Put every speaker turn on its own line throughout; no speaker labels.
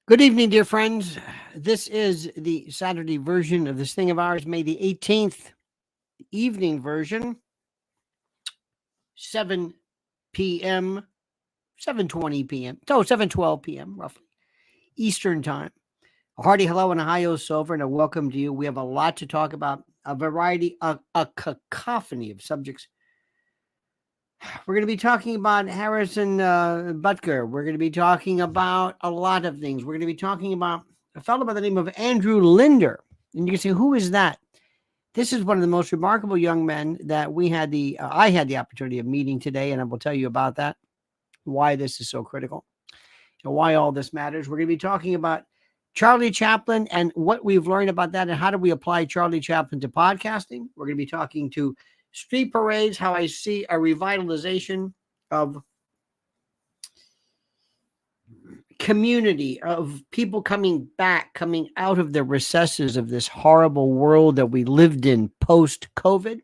Good evening, dear friends. This is the Saturday version of this thing of ours, May the 18th, evening version, 7 p.m., 7:20 p.m., so 7:12 p.m., roughly, Eastern Time. A hearty hello and a hi-yo silver and a welcome to you. We have a lot to talk about, a variety, a cacophony of subjects. We're going to be talking about Harrison Butker. We're going to be talking about a lot of things. We're going to be talking about a fellow by the name of Andrew Linder. And you can say, who is that? This is one of the most remarkable young men that I had the opportunity of meeting today, and I will tell you about that, why this is so critical, and why all this matters. We're going to be talking about Charlie Chaplin and what we've learned about that, and how do we apply Charlie Chaplin to podcasting. We're going to be talking to street parades, how I see a revitalization of community, of people coming back, coming out of the recesses of this horrible world that we lived in post-COVID.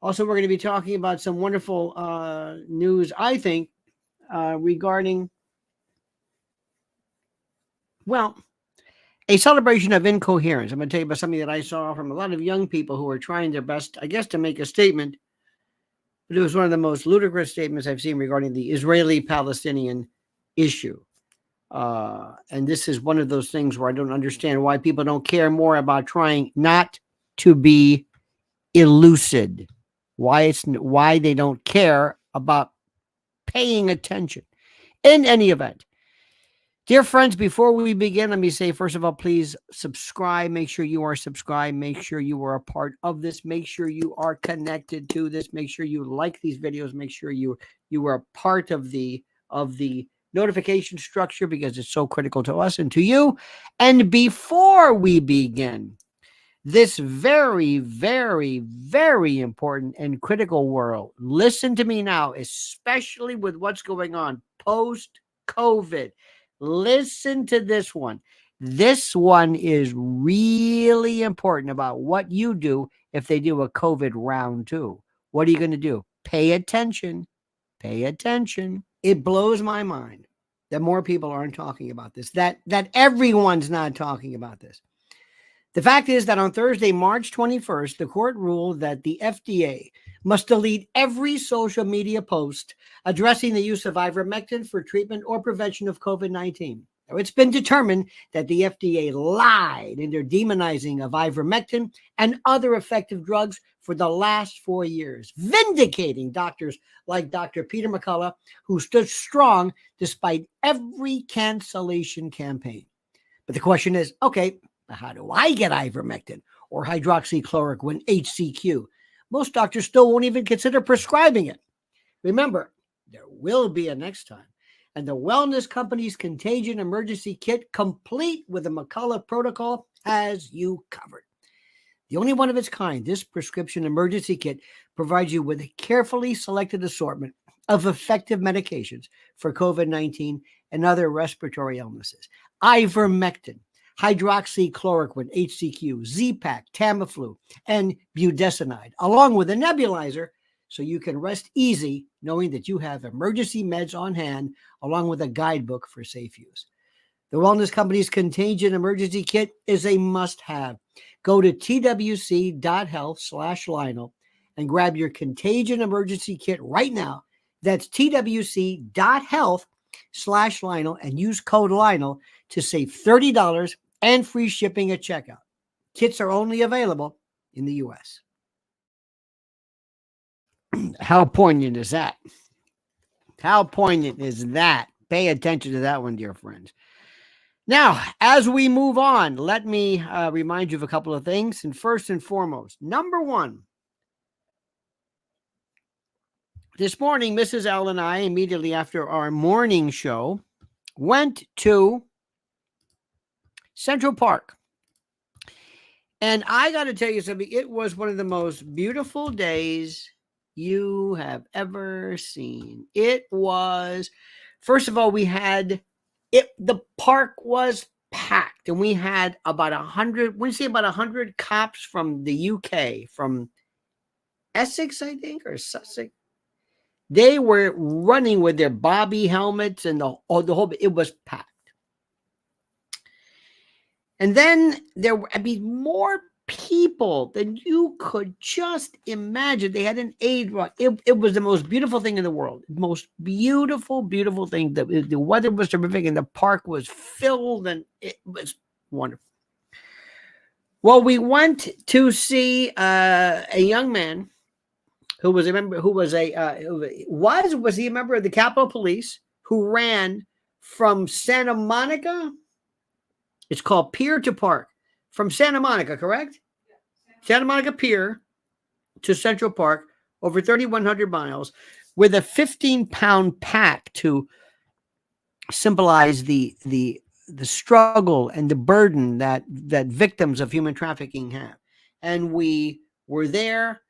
Also, we're going to be talking about some wonderful news, I think, regarding, well, a celebration of incoherence. I'm going to tell you about something that I saw from a lot of young people who are trying their best, I guess, to make a statement. But it was one of the most ludicrous statements I've seen regarding the Israeli-Palestinian issue. And this is one of those things where I don't understand why people don't care more about trying not to be elucid. Why they don't care about paying attention. In any event, dear friends, before we begin, let me say, first of all, please subscribe. Make sure you are subscribed. Make sure you are a part of this. Make sure you are connected to this. Make sure you like these videos. Make sure you are a part of the notification structure, because it's so critical to us and to you. And before we begin this very, very, very important and critical world, listen to me now, especially with what's going on post-COVID. Listen to this one. This one is really important about what you do if they do a COVID round 2. What are you going to do? Pay attention. Pay attention. It blows my mind that more people aren't talking about this, that everyone's not talking about this. The fact is that on Thursday, March 21st, the court ruled that the FDA must delete every social media post addressing the use of ivermectin for treatment or prevention of COVID-19. Now, it's been determined that the FDA lied in their demonizing of ivermectin and other effective drugs for the last 4 years, vindicating doctors like Dr. Peter McCullough, who stood strong despite every cancellation campaign. But the question is, okay, how do I get ivermectin or hydroxychloroquine, HCQ? Most doctors still won't even consider prescribing it. Remember, there will be a next time. And the wellness company's contagion emergency kit, complete with the McCullough protocol, has you covered. The only one of its kind, this prescription emergency kit provides you with a carefully selected assortment of effective medications for COVID-19 and other respiratory illnesses. Ivermectin, hydroxychloroquine, HCQ, Z-Pak, Tamiflu, and budesonide, along with a nebulizer, so you can rest easy knowing that you have emergency meds on hand, along with a guidebook for safe use. The Wellness Company's Contagion Emergency Kit is a must-have. Go to twc.health/Lionel and grab your Contagion Emergency Kit right now. That's twc.health/Lionel and use code Lionel to save $30 and free shipping at checkout. Kits are only available in the U.S. How poignant is that? How poignant is that? Pay attention to that one, dear friends. Now, as we move on, let me remind you of a couple of things. And first and foremost, number one, this morning, Mrs. L and I, immediately after our morning show, went to Central Park. And I got to tell you something. It was one of the most beautiful days you have ever seen. It was, first of all, the park was packed, and we had about 100 cops from the UK, from Essex, I think, or Sussex. They were running with their bobby helmets and the whole, it was packed. And then there were, more people than you could just imagine. They had an aid run. It was the most beautiful thing in the world. Most beautiful, beautiful thing. The weather was terrific and the park was filled and it was wonderful. Well, we went to see a young man who was a member, was he a member of the Capitol Police who ran from Santa Monica? It's called Pier to Park. From Santa Monica, correct? Yeah. Santa Monica Pier to Central Park, over 3,100 miles, with a 15-pound pack to symbolize the struggle and the burden that victims of human trafficking have. And we were there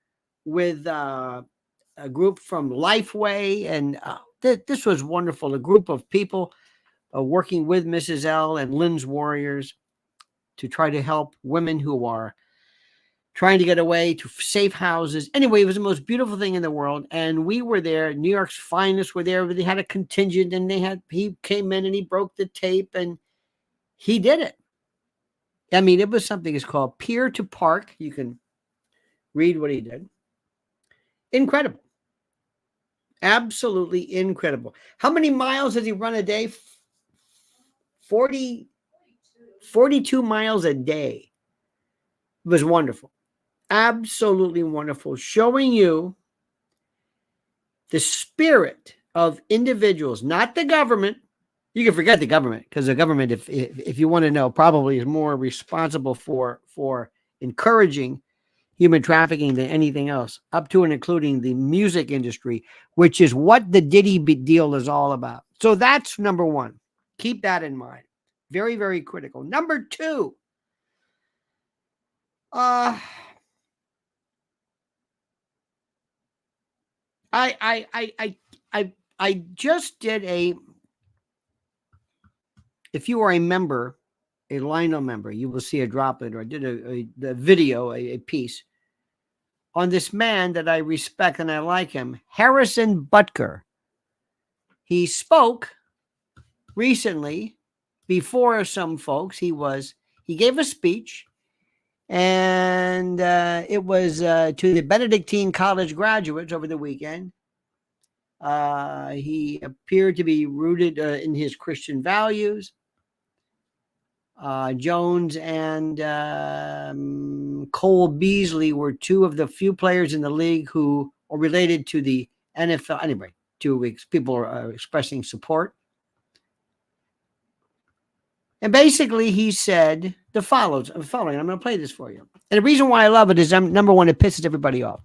with a group from Lifeway, and this was wonderful. A group of people working with Mrs. L and Lynn's Warriors to try to help women who are trying to get away to safe houses. Anyway, it was the most beautiful thing in the world. And we were there. New York's finest were there. They had a contingent, and he came in and he broke the tape and he did it. I mean, it was something. It's called Pier to Park. You can read what he did. Incredible. Absolutely incredible. How many miles does he run a day? 42 miles a day. It was wonderful. Absolutely wonderful. Showing you the spirit of individuals, not the government. You can forget the government, because the government, if you want to know, probably is more responsible for encouraging human trafficking than anything else, up to and including the music industry, which is what the Diddy deal is all about. So that's number one. Keep that in mind. Very, very critical. Number two, I just did if you are a member, a Lionel member, you will see a drop in, or I did a video, a piece on this man that I respect and I like him, Harrison Butker. He spoke recently before some folks. He gave a speech, and it was to the Benedictine College graduates over the weekend. He appeared to be rooted in his Christian values. Jones and Cole Beasley were two of the few players in the league who are related to the NFL. Anyway, 2 weeks, people are expressing support. And basically, he said the following. I'm going to play this for you. And the reason why I love it is, number one, it pisses everybody off.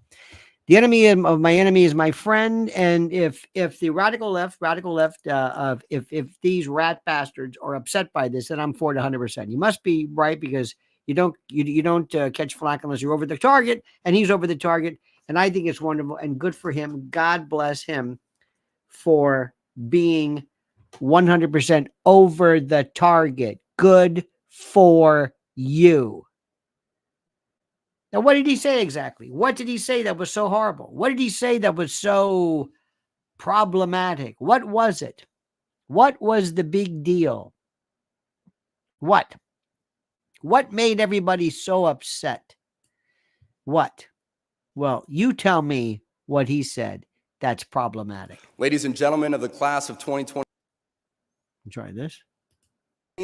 The enemy of my enemy is my friend. And if the radical left, if these rat bastards are upset by this, then I'm for it 100%. You must be right, because you don't catch flack unless you're over the target, and he's over the target. And I think it's wonderful and good for him. God bless him for being 100% over the target. Good for you. Now, what did he say exactly? What did he say that was so horrible? What did he say that was so problematic? What was it? What was the big deal? What? What made everybody so upset? What? Well, you tell me what he said that's problematic.
Ladies and gentlemen of the class of 2020.
Try this.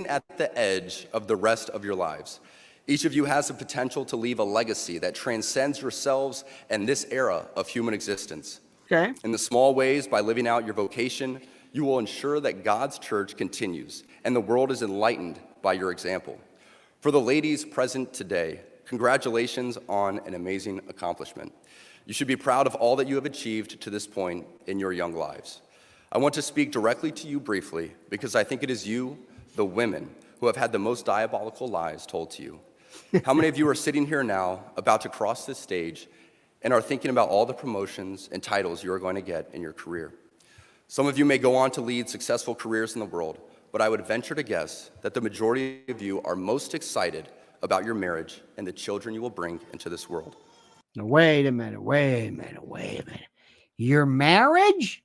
At the edge of the rest of your lives. Each of you has the potential to leave a legacy that transcends yourselves and this era of human existence.
Okay.
In the small ways, by living out your vocation, you will ensure that God's church continues and the world is enlightened by your example. For the ladies present today, congratulations on an amazing accomplishment. You should be proud of all that you have achieved to this point in your young lives. I want to speak directly to you briefly because I think it is you, the women, who have had the most diabolical lies told to you. How many of you are sitting here now, about to cross this stage, and are thinking about all the promotions and titles you are going to get in your career? Some of you may go on to lead successful careers in the world, but I would venture to guess that the majority of you are most excited about your marriage and the children you will bring into this world.
Now, wait a minute. Your marriage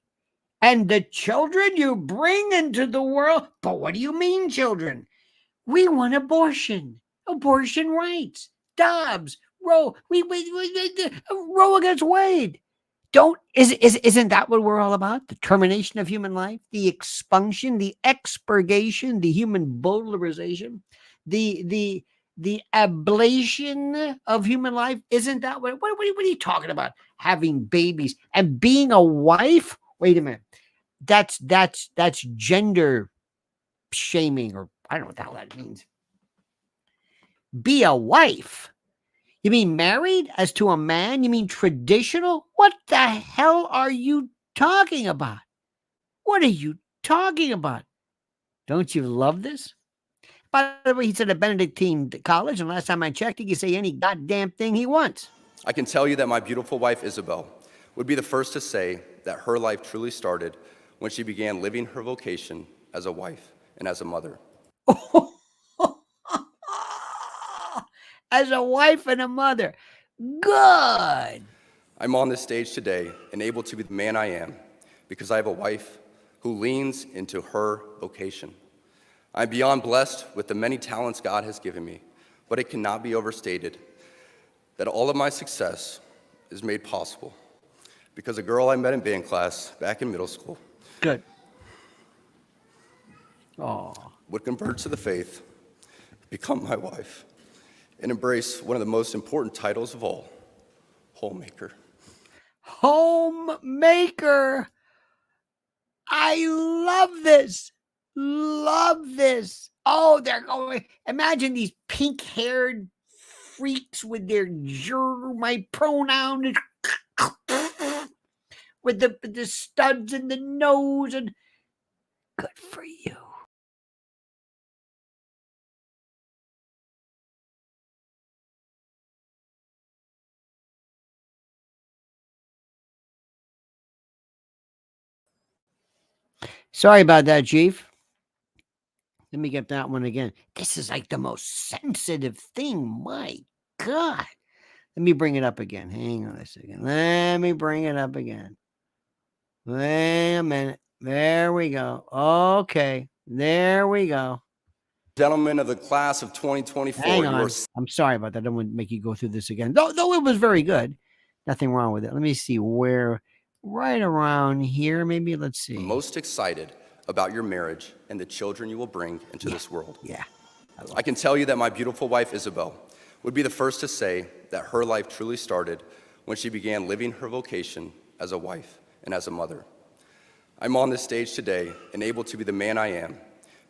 and the children you bring into the world? But what do you mean, children? We want abortion rights. Dobbs, Roe, Roe against Wade. Isn't that what we're all about? The termination of human life, the expunction, the expurgation, the human bowdlerization, the ablation of human life. Isn't that what are you talking about? Having babies and being a wife? Wait a minute. That's gender shaming, or I don't know what the hell that means. Be a wife. You mean married as to a man? You mean traditional? What the hell are you talking about? What are you talking about? Don't you love this? By the way, he's at a Benedictine college, and last time I checked, he can say any goddamn thing he wants.
I can tell you that my beautiful wife, Isabel, would be the first to say that her life truly started when she began living her vocation as a wife and as a mother.
As a wife and a mother. Good.
I'm on this stage today and able to be the man I am because I have a wife who leans into her vocation. I'm beyond blessed with the many talents God has given me, but it cannot be overstated that all of my success is made possible because a girl I met in band class back in middle school
Good.
would convert to the faith, become my wife, and embrace one of the most important titles of all, homemaker.
Homemaker. I love this. Love this. Oh, they're going. Imagine these pink-haired freaks with their my pronoun is with the studs in the nose, and good for you. Sorry about that, Chief. Let me get that one again. This is like the most sensitive thing. My God. Let me bring it up again. Hang on a second. Let me bring it up again. Wait a minute. There we go. Okay. There we go.
Gentlemen of the class of 2024,
Hang on. I'm sorry about that. I don't want to make you go through this again. Though it was very good. Nothing wrong with it. Let me see where. Right around here, maybe. Let's see.
Most excited about your marriage and the children you will bring into this world.
Yeah.
I can tell you that my beautiful wife, Isabel, would be the first to say that her life truly started when she began living her vocation as a wife and as a mother. I'm on this stage today and able to be the man I am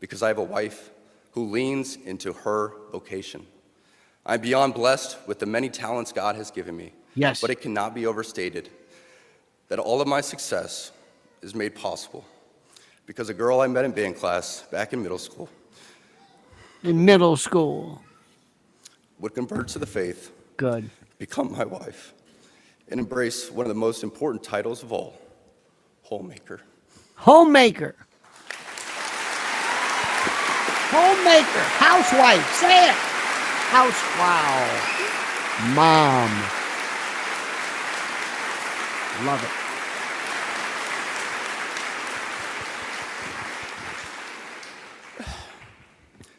because I have a wife who leans into her vocation. I'm beyond blessed with the many talents God has given me.
Yes.
But it cannot be overstated that all of my success is made possible because a girl I met in band class back in middle school would convert to the faith,
Good.
become my wife, and embrace one of the most important titles of all, homemaker.
Homemaker. Homemaker. Housewife. Say it. Wow. Mom. Love it.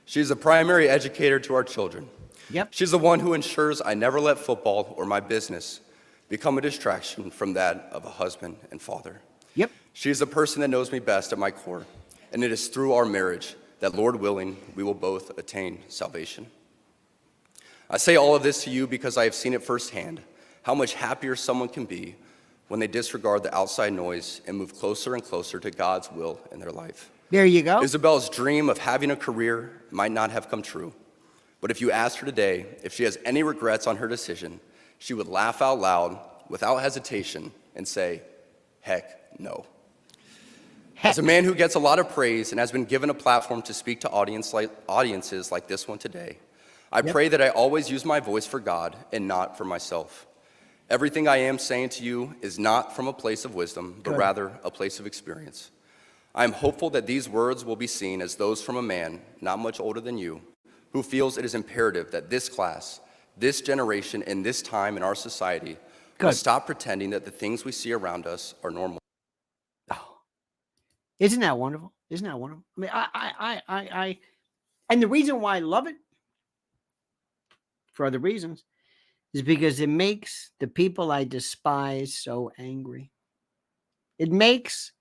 She's a primary educator to our children.
Yep.
She's the one who ensures I never let football or my business become a distraction from that of a husband and father.
Yep.
She is the person that knows me best at my core, and it is through our marriage that, Lord willing, we will both attain salvation. I say all of this to you because I have seen it firsthand, how much happier someone can be when they disregard the outside noise and move closer and closer to God's will in their life.
There you go.
Isabel's dream of having a career might not have come true, but if you asked her today if she has any regrets on her decision, she would laugh out loud without hesitation and say, heck no. As a man who gets a lot of praise and has been given a platform to speak to audiences like this one today, I pray that I always use my voice for God and not for myself. Everything I am saying to you is not from a place of wisdom, but rather a place of experience. I am hopeful that these words will be seen as those from a man not much older than you, who feels it is imperative that this class, this generation, and this time in our society will stop pretending that the things we see around us are normal.
Oh, isn't that wonderful? Isn't that wonderful? I mean, And the reason why I love it, for other reasons, is because it makes the people I despise so angry. It makes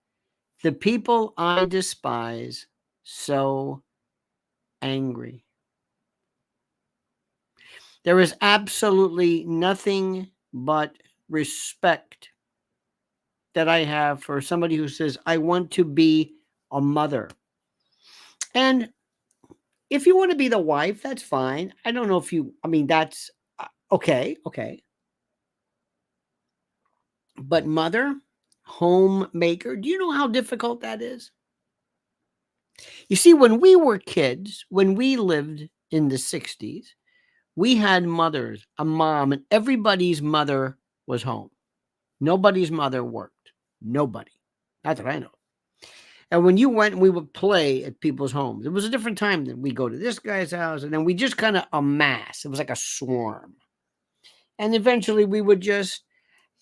the people I despise so angry. There is absolutely nothing but respect that I have for somebody who says, I want to be a mother. And if you want to be the wife, that's fine. I don't know if that's okay. But mother, homemaker, do you know how difficult that is? You see, when we were kids, when we lived in the 60s, we had mothers, a mom, and everybody's mother was home. Nobody's mother worked. Nobody. Not that I know. And when you went, we would play at people's homes. It was a different time than we go to this guy's house, and then we just kind of amass. It was like a swarm. And eventually we would just,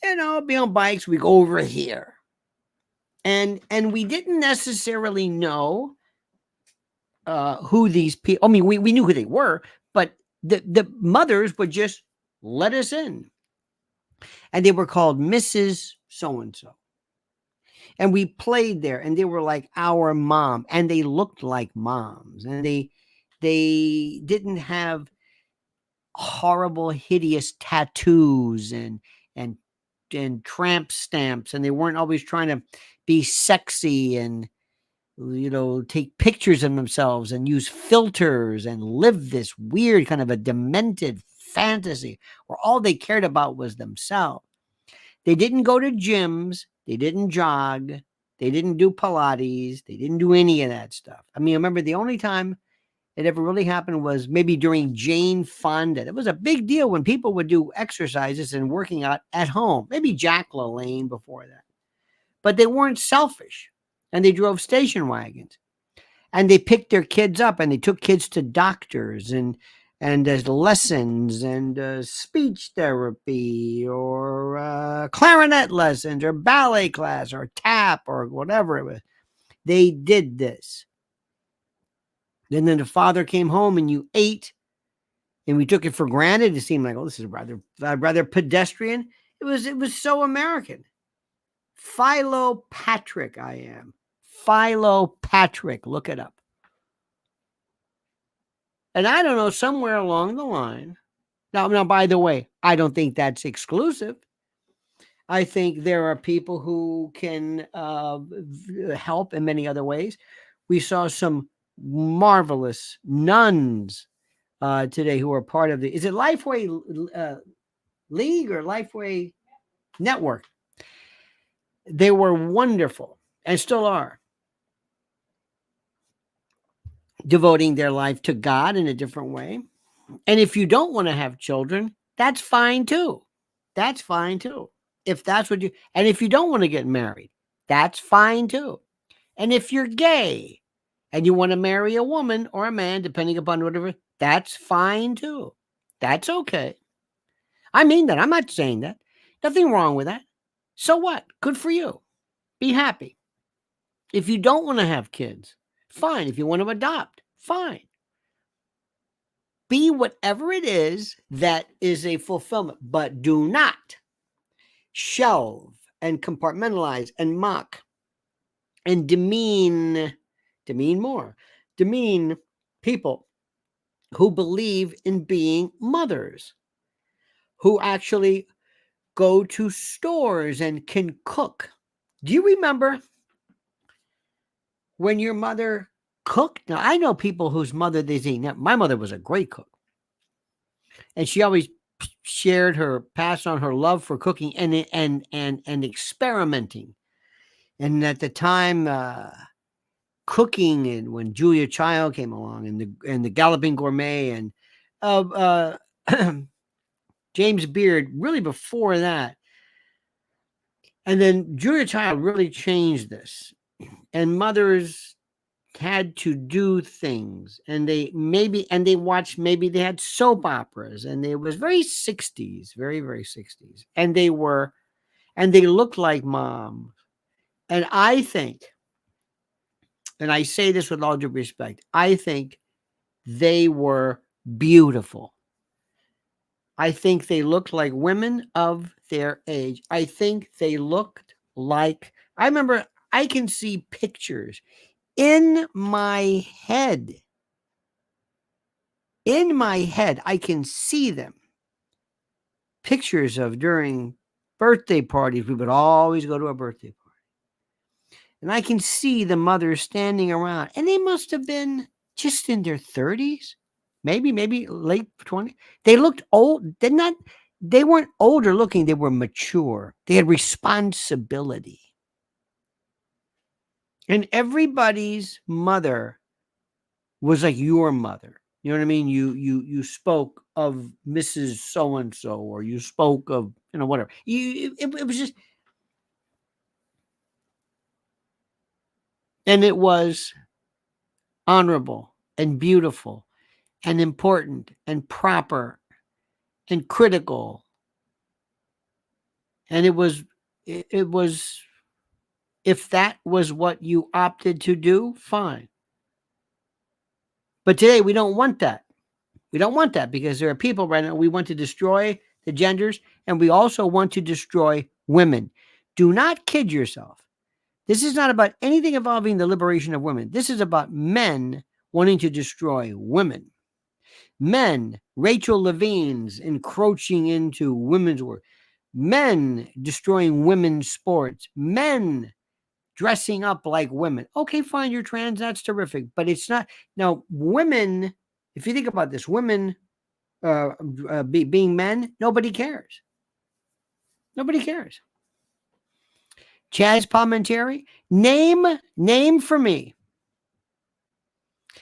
be on bikes. We go over here. And we didn't necessarily know who these people, we knew who they were, but the mothers would just let us in. And they were called Mrs. So-and-so. And we played there, and they were like our mom, and they looked like moms, and they didn't have horrible, hideous tattoos and tramp stamps, and they weren't always trying to be sexy and take pictures of themselves and use filters and live this weird kind of a demented fantasy where all they cared about was themselves. They didn't go to gyms. They didn't jog. They didn't do Pilates. They didn't do any of that stuff. I remember the only time it ever really happened was maybe during Jane Fonda. It was a big deal when people would do exercises and working out at home. Maybe Jack LaLanne before that. But they weren't selfish. And they drove station wagons. And they picked their kids up, and they took kids to doctors and lessons and speech therapy or clarinet lessons or ballet class or tap or whatever it was. They did this. And then the father came home and you ate, and we took it for granted. It seemed like, this is rather pedestrian. It was so American. Philo Patrick, I am. Philo Patrick, look it up. And I don't know, somewhere along the line. Now, by the way, I don't think that's exclusive. I think there are people who can help in many other ways. We saw some marvelous nuns today who are part of is it Lifeway League or Lifeway Network? They were wonderful and still are, devoting their life to God in a different way. And if you don't want to have children, that's fine too. That's fine too. If that's what and if you don't want to get married, that's fine too. And if you're gay and you want to marry a woman or a man, depending upon whatever, that's fine too. That's okay. I mean that. I'm not saying that. Nothing wrong with that. So what? Good for you. Be happy. If you don't want to have kids, fine. If you want to adopt, fine. Be whatever it is that is a fulfillment, but do not shelve and compartmentalize and mock and demean people who believe in being mothers, who actually go to stores and can cook. Do you remember when your mother cooked? Now, I know people whose mother they say, my mother was a great cook. And she always passed on her love for cooking and experimenting. And at the time, cooking, and when Julia Child came along and the Galloping Gourmet and James Beard, really before that. And then Julia Child really changed this. And mothers had to do things, and they had soap operas, and it was very 60s, very, very 60s. And they looked like mom. And I think, and I say this with all due respect, I think They were beautiful. I think they looked like women of their age. I think they looked like, I remember, I can see pictures in my head. In my head, I can see them. Pictures of during birthday parties. We would always go to a birthday party. And I can see the mothers standing around. And they must have been just in their 30s. Maybe late 20s. They looked old. They weren't older looking. They were mature. They had responsibility. And everybody's mother was like your mother. You know what I mean? You spoke of Mrs. So and so, or you spoke of whatever. It was just, and it was honorable and beautiful and important and proper and critical. And it was, if that was what you opted to do, fine. But today we don't want that. We don't want that because there are people right now, we want to destroy the genders, and we also want to destroy women. Do not kid yourself. This is not about anything involving the liberation of women. This is about men wanting to destroy women. Men, Rachel Levine's encroaching into women's work. Men destroying women's sports. Men dressing up like women. Okay, fine, you're trans. That's terrific. But it's not. Now, women, if you think about this, women being men, nobody cares. Nobody cares. Chaz Palminteri, name for me.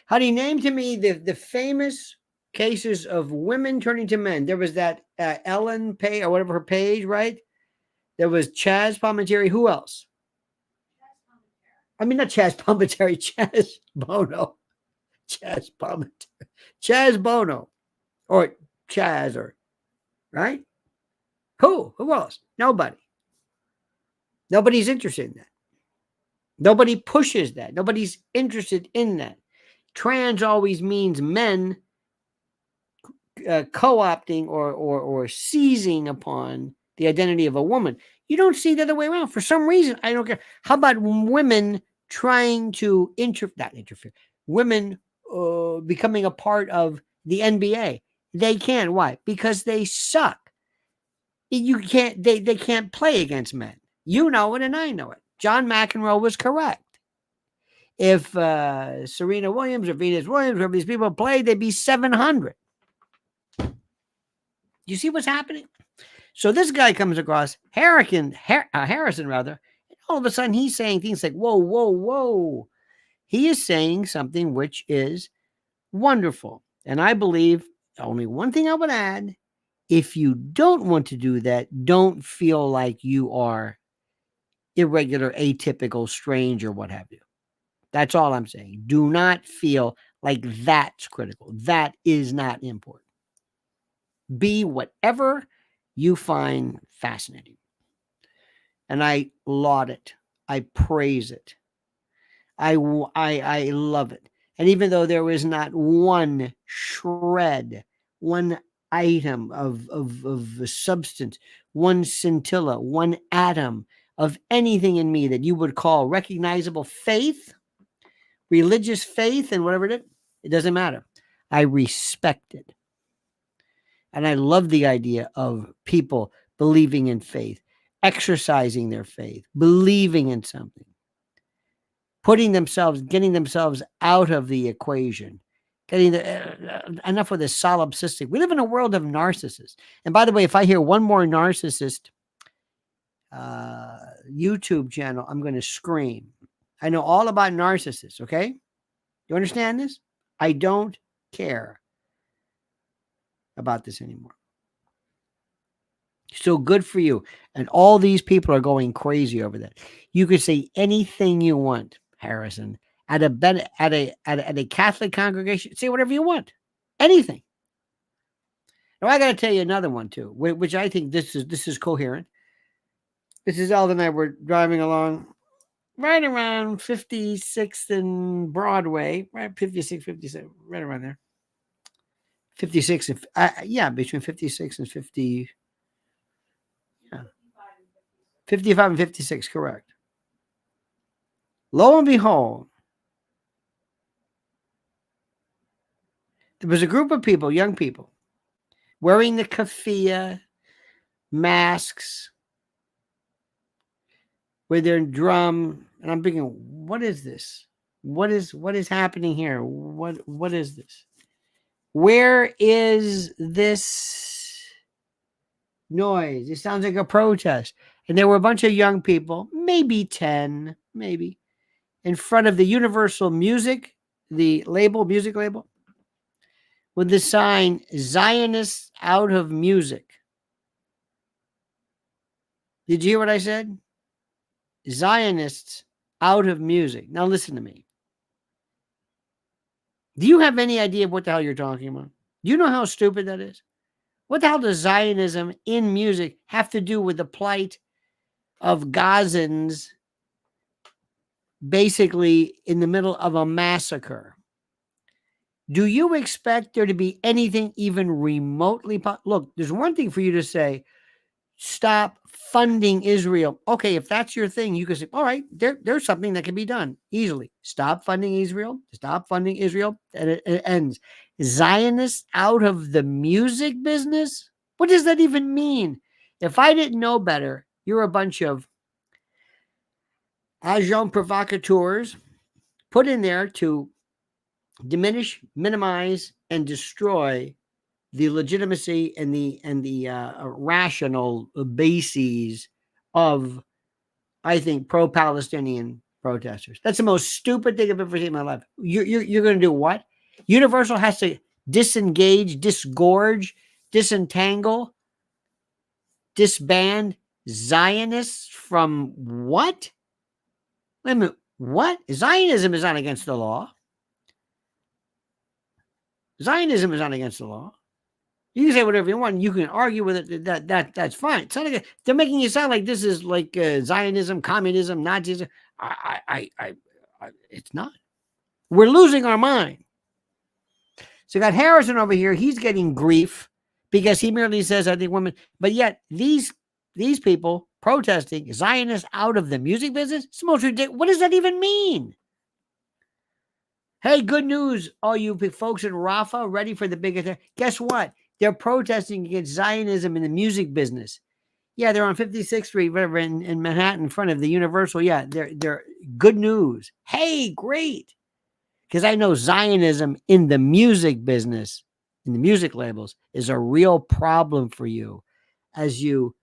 How do you name to me the famous cases of women turning to men? There was that Ellen Page, or whatever her page, right? There was Chaz Palminteri. Who else? I mean, not Chaz Palminteri, Chaz Bono. Chaz Palminteri. Chaz Bono. Or Chaz, or, right? Who else? Nobody. Nobody's interested in that. Nobody pushes that. Nobody's interested in that. Trans always means men co-opting or seizing upon the identity of a woman. You don't see the other way around. For some reason, I don't care. How about women trying to not interfere? Women becoming a part of the NBA. They can't. Why? Because they suck. You can't. They can't play against men. You know it, and I know it. John McEnroe was correct. If Serena Williams or Venus Williams, whoever these people played, they'd be 700. You see what's happening? So this guy comes across Harrison, and all of a sudden he's saying things like, whoa, whoa, whoa. He is saying something which is wonderful. And I believe only one thing I would add, if you don't want to do that, don't feel like you are irregular, atypical, strange, or what have you. That's all I'm saying. Do not feel like that's critical. That is not important. Be whatever you find fascinating. And I laud it. I praise it. I love it. And even though there was not one shred, one item of substance, one scintilla, one atom of anything in me that you would call recognizable faith, religious faith, and whatever it doesn't matter. I respect it. And I love the idea of people believing in faith, exercising their faith, believing in something, getting themselves out of the equation, getting enough of this solipsistic. We live in a world of narcissists. And by the way, if I hear one more narcissist YouTube channel, I'm going to scream. I know all about narcissists, okay? You understand this? I don't care about this anymore. So good for you. And all these people are going crazy over that. You could say anything you want, Harrison, at a Catholic congregation. Say whatever you want. Anything. Now I got to tell you another one too, which I think this is coherent. This is Alden and I were driving along right around 56th and Broadway, right? 56, 57, right around there. 56 and yeah, between 56 and 50. Yeah. 55 and 56, correct. Lo and behold, there was a group of people, young people, wearing the keffiyeh, masks, with their drum, and I'm thinking, what is this? What is happening here? What is this? Where is this noise? It sounds like a protest. And there were a bunch of young people, maybe 10, maybe, in front of the Universal Music, the music label, with the sign, Zionists out of music. Did you hear what I said? Zionists out of music. Now listen to me. Do you have any idea what the hell you're talking about? Do you know how stupid that is? What the hell does Zionism in music have to do with the plight of Gazans basically in the middle of a massacre? Do you expect there to be anything even remotely? Look, there's one thing for you to say, stop funding Israel. Okay, if that's your thing, you can say, all right, there's something that can be done easily. Stop funding Israel. Stop funding Israel. And it ends. Zionists out of the music business? What does that even mean? If I didn't know better, you're a bunch of agents provocateurs put in there to diminish, minimize, and destroy the legitimacy and the rational bases of, I think, pro-Palestinian protesters. That's the most stupid thing I've ever seen in my life. You're going to do what? Universal has to disengage, disgorge, disentangle, disband Zionists from what? Wait a minute. What? Zionism is not against the law. Zionism is not against the law. You can say whatever you want. You can argue with it. That's fine. It's not like they're making it sound like this is like Zionism, communism, Nazism. It's not. We're losing our mind. So you got Harrison over here. He's getting grief because he merely says, I think women. But yet these people protesting Zionists out of the music business. It's the most ridiculous. What does that even mean? Hey, good news, all you folks in Rafah, ready for the big attack. Guess what? They're protesting against Zionism in the music business. Yeah, they're on 56th Street, whatever, in Manhattan, in front of the Universal. Yeah, they're good news. Hey, great. Because I know Zionism in the music business, in the music labels, is a real problem for you as you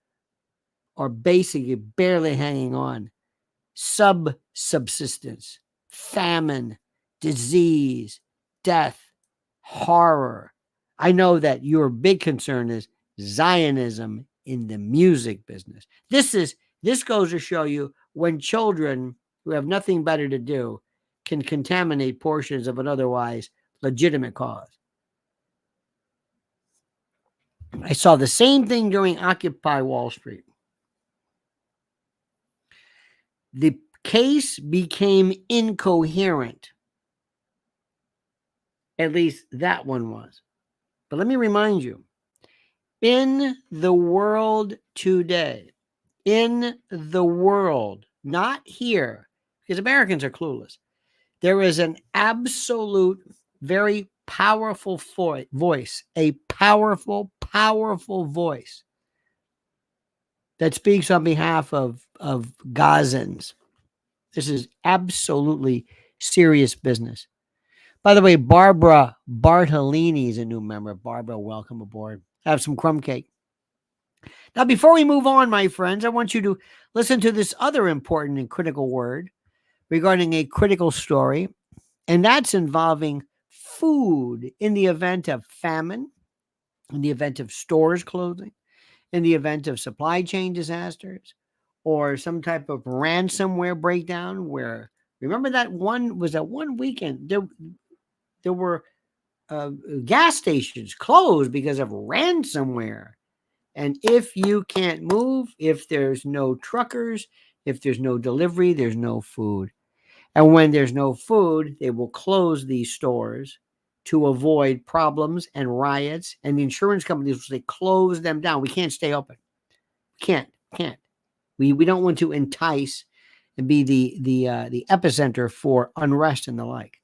are basically barely hanging on. Subsistence, famine, disease, death, horror. I know that your big concern is Zionism in the music business. This goes to show you when children who have nothing better to do can contaminate portions of an otherwise legitimate cause. I saw the same thing during Occupy Wall Street. The case became incoherent. At least that one was. But let me remind you, in the world today, in the world, not here, because Americans are clueless, there is an absolute, very powerful voice, a powerful, powerful voice that speaks on behalf of Gazans. This is absolutely serious business. By the way, Barbara Bartolini is a new member. Barbara, welcome aboard. Have some crumb cake. Now, before we move on, my friends, I want you to listen to this other important and critical word regarding a critical story, and that's involving food in the event of famine, in the event of stores closing, in the event of supply chain disasters, or some type of ransomware breakdown where, remember that one weekend, there were gas stations closed because of ransomware. And if you can't move, if there's no truckers, if there's no delivery, there's no food. And when there's no food, they will close these stores to avoid problems and riots, and the insurance companies will say, close them down. We can't stay open. Can't. We don't want to entice and be the epicenter for unrest and the like.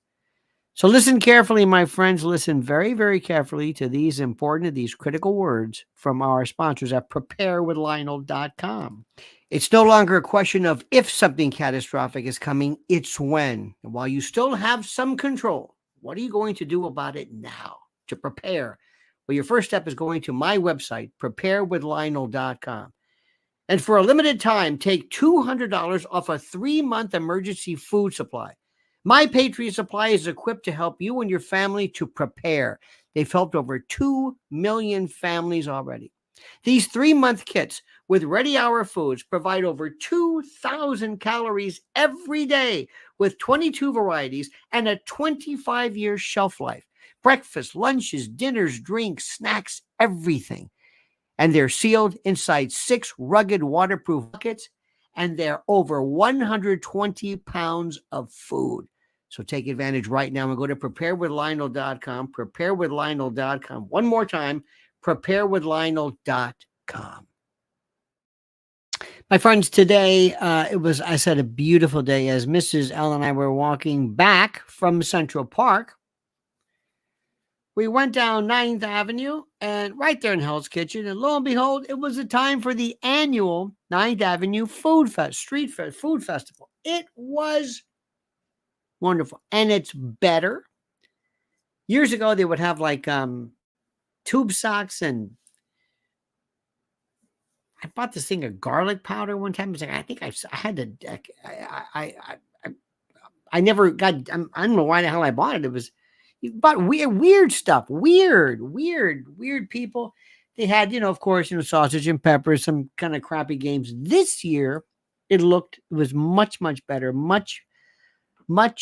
So listen carefully, my friends. Listen very, very carefully to these important, these critical words from our sponsors at preparewithlionel.com. It's no longer a question of if something catastrophic is coming, it's when. And while you still have some control, what are you going to do about it now to prepare? Well, your first step is going to my website, preparewithlionel.com. And for a limited time, take $200 off a 3-month emergency food supply. My Patriot Supply is equipped to help you and your family to prepare. They've helped over 2 million families already. These 3-month kits with Ready Hour foods provide over 2,000 calories every day with 22 varieties and a 25-year shelf life. Breakfast, lunches, dinners, drinks, snacks, everything. And they're sealed inside 6 rugged waterproof buckets, and they're over 120 pounds of food. So take advantage right now and go to preparewithlionel.com, preparewithlionel.com. One more time, preparewithlionel.com. My friends, today it was, I said, a beautiful day as Mrs. L and I were walking back from Central Park. We went down 9th Avenue and right there in Hell's Kitchen, and lo and behold, it was the time for the annual 9th Avenue Food Festival. It was wonderful, and it's better. Years ago, they would have like tube socks, and I bought this thing of garlic powder one time. It's like, I think I had to. I never got. I don't know why the hell I bought it. It was. But weird stuff, weird people. They had, of course, sausage and peppers, some kind of crappy games. This year, it was much better, much more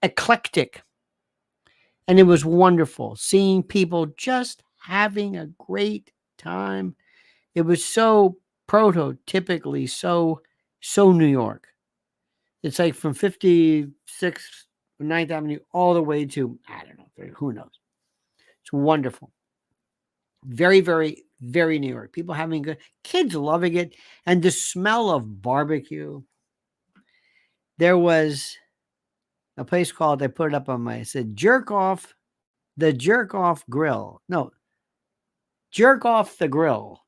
eclectic, and it was wonderful seeing people just having a great time. It was so prototypically so New York. It's like from 56th 9th Avenue all the way to, I don't know, who knows. It's wonderful. Very, very, very New York. People having good, kids loving it. And the smell of barbecue. There was a place called, I put it up on it said the Jerk Off Grill. No, Jerk Off the Grill.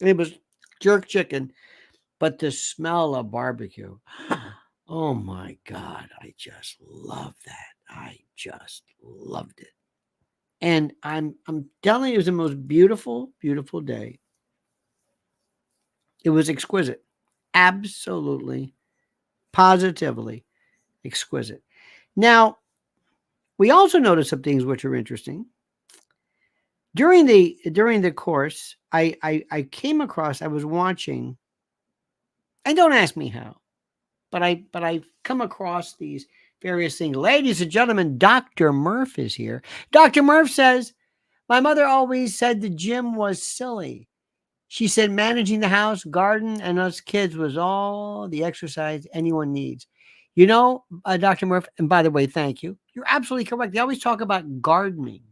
It was jerk chicken, but the smell of barbecue. Oh my God, I just love that. I just loved it. And I'm telling you, it was the most beautiful, beautiful day. It was exquisite. Absolutely, positively exquisite. Now, we also noticed some things which are interesting. During the course, I came across, I was watching, and don't ask me how. But I've come across these various things. Ladies and gentlemen, Dr. Murph is here. Dr. Murph says, my mother always said the gym was silly. She said managing the house, garden, and us kids was all the exercise anyone needs. Dr. Murph, and by the way, thank you. You're absolutely correct. They always talk about gardening.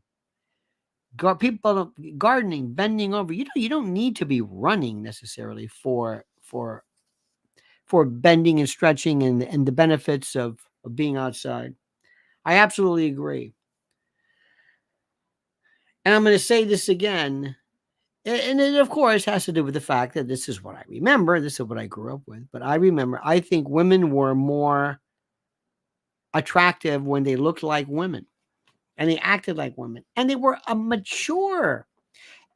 People gardening, bending over. You don't need to be running necessarily for bending and stretching and the benefits of being outside. I absolutely agree. And I'm going to say this again. And it, of course, has to do with the fact that this is what I remember. This is what I grew up with. But I think women were more attractive when they looked like women. And they acted like women. And they were mature.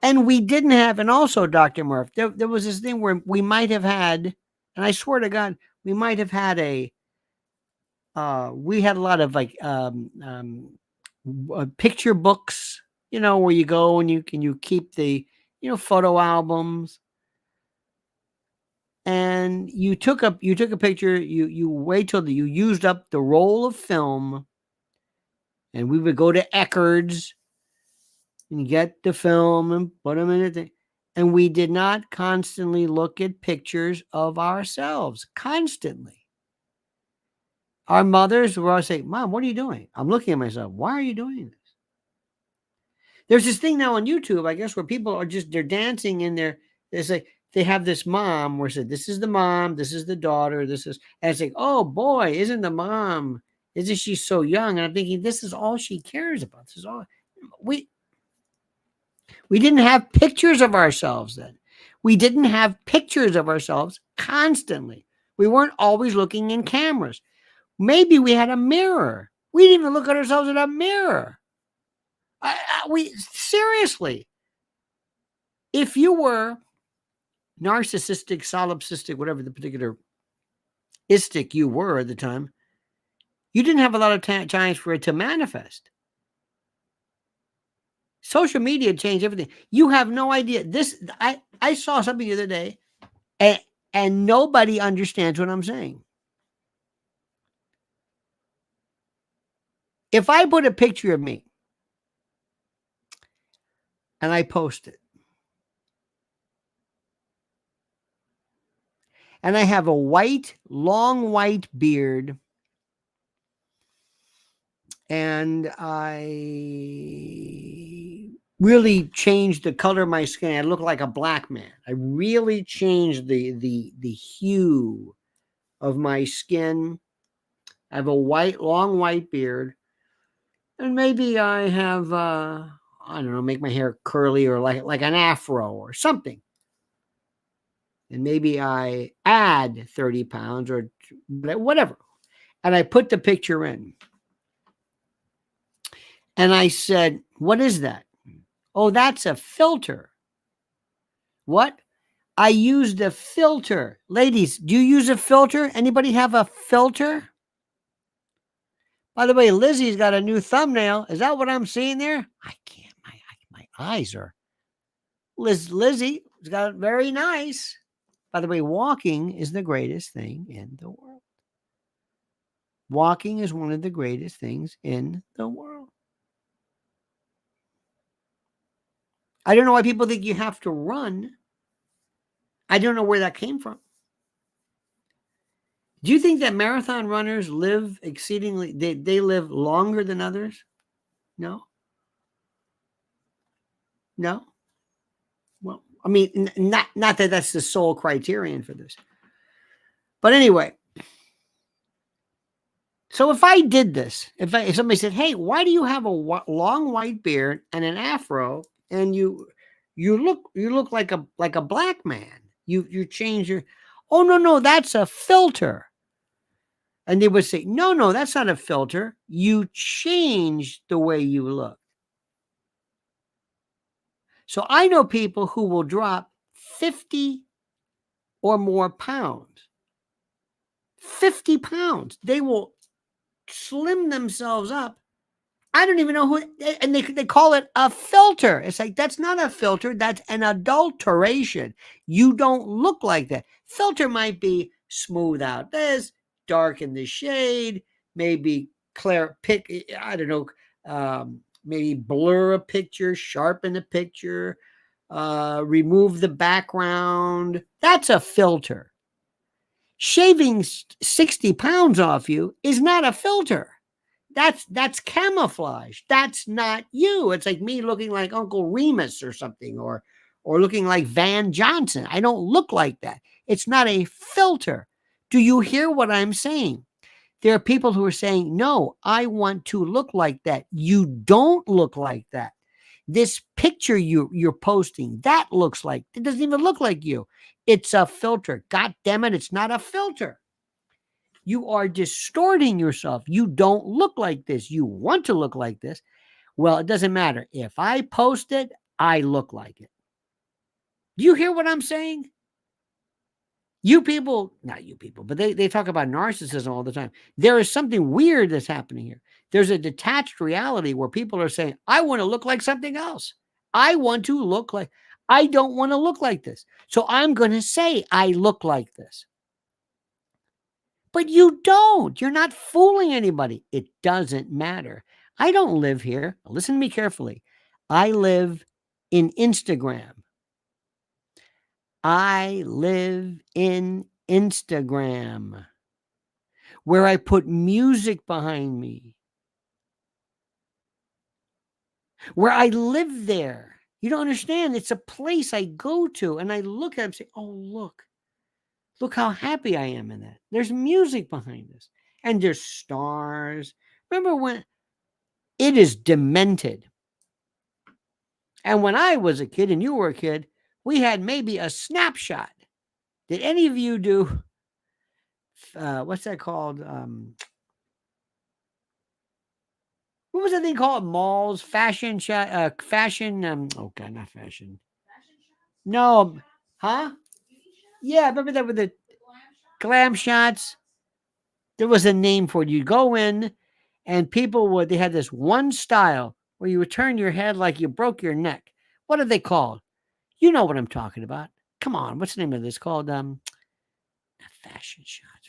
And we didn't have, and also, Dr. Murph, there was this thing where we might have had, and I swear to God, we might have had we had a lot of like picture books, where you go and you keep the, photo albums. And you took a picture, you wait till you used up the roll of film, and we would go to Eckerd's and get the film and put them in it. And we did not constantly look at pictures of ourselves. Constantly. Our mothers were always saying, Mom, what are you doing? I'm looking at myself. Why are you doing this? There's this thing now on YouTube, I guess, where people are they're dancing in their, it's like they have this mom where it said, this is the mom, this is the daughter, and it's like, oh boy, isn't the mom, isn't she so young? And I'm thinking, this is all she cares about. This is all, we didn't have pictures of ourselves then. We didn't have pictures of ourselves constantly. We weren't always looking in cameras. Maybe we had a mirror. We didn't even look at ourselves in a mirror. We seriously, if you were narcissistic, solipsistic, whatever the particular istic you were at the time, you didn't have a lot of times for it to manifest. Social media changed everything. You have no idea. I saw something the other day, and nobody understands what I'm saying. If I put a picture of me and I post it, and I have a long white beard, and I really changed the color of my skin. I look like a black man. I really changed the hue of my skin. I have a long white beard, and maybe I have I don't know, make my hair curly or like an afro or something. And maybe I add 30 pounds or whatever. And I put the picture in. And I said, what is that? Oh, that's a filter. What? I used a filter. Ladies, do you use a filter? Anybody have a filter? By the way, Lizzie's got a new thumbnail. Is that what I'm seeing there? I can't. My eyes are. Lizzie's got it very nice. By the way, walking is the greatest thing in the world. Walking is one of the greatest things in the world. I don't know why people think you have to run. I don't know where that came from. Do you think that marathon runners live exceedingly, they live longer than others? No. No. Well, I mean, not that that's the sole criterion for this. But anyway, so if I did this, if somebody said, hey, why do you have a long white beard and an afro, and you look like a black man, you change your, oh no, that's a filter. And they would say, no, that's not a filter. You change the way you look. So I know people who will drop 50 or more pounds. 50 pounds. They will slim themselves up. I don't even know who, and they call it a filter. It's like, that's not a filter. That's an adulteration. You don't look like that. Filter might be smooth out this, darken the shade, maybe I don't know, maybe blur a picture, sharpen a picture, remove the background. That's a filter. Shaving 60 pounds off you is not a filter. That's camouflage. That's not you. It's like me looking like Uncle Remus or something, or looking like Van Johnson. I don't look like that. It's not a filter. Do you hear what I'm saying? There are people who are saying, no, I want to look like that. You don't look like that. This picture you're posting, that looks like, it doesn't even look like you. It's a filter. God damn it, it's not a filter. You are distorting yourself. You don't look like this. You want to look like this. Well, it doesn't matter. If I post it, I look like it. Do you hear what I'm saying? You people, not you people, but they talk about narcissism all the time. There is something weird that's happening here. There's a detached reality where people are saying, I want to look like something else. I don't want to look like this. So I'm going to say I look like this. But you don't. You're not fooling anybody. It doesn't matter. I don't live here. Listen to me carefully. I live in Instagram. I live in Instagram. where I put music behind me, where I live there. You don't understand. It's a place I go to and I look at it and say, oh, look how happy I am in that. There's music behind this and there's stars. Remember when it is demented? And when I was a kid and you were a kid, we had maybe a snapshot. Did any of you do, what's that called? What was that thing called? Malls, fashion shot, fashion. Oh God, not fashion. No, huh? Yeah, remember that with the glam shots? There was a name for it. You go in, and people would. They had this one style where you would turn your head like you broke your neck. What are they called? You know what I'm talking about. Come on, what's the name of this called? Not fashion shots.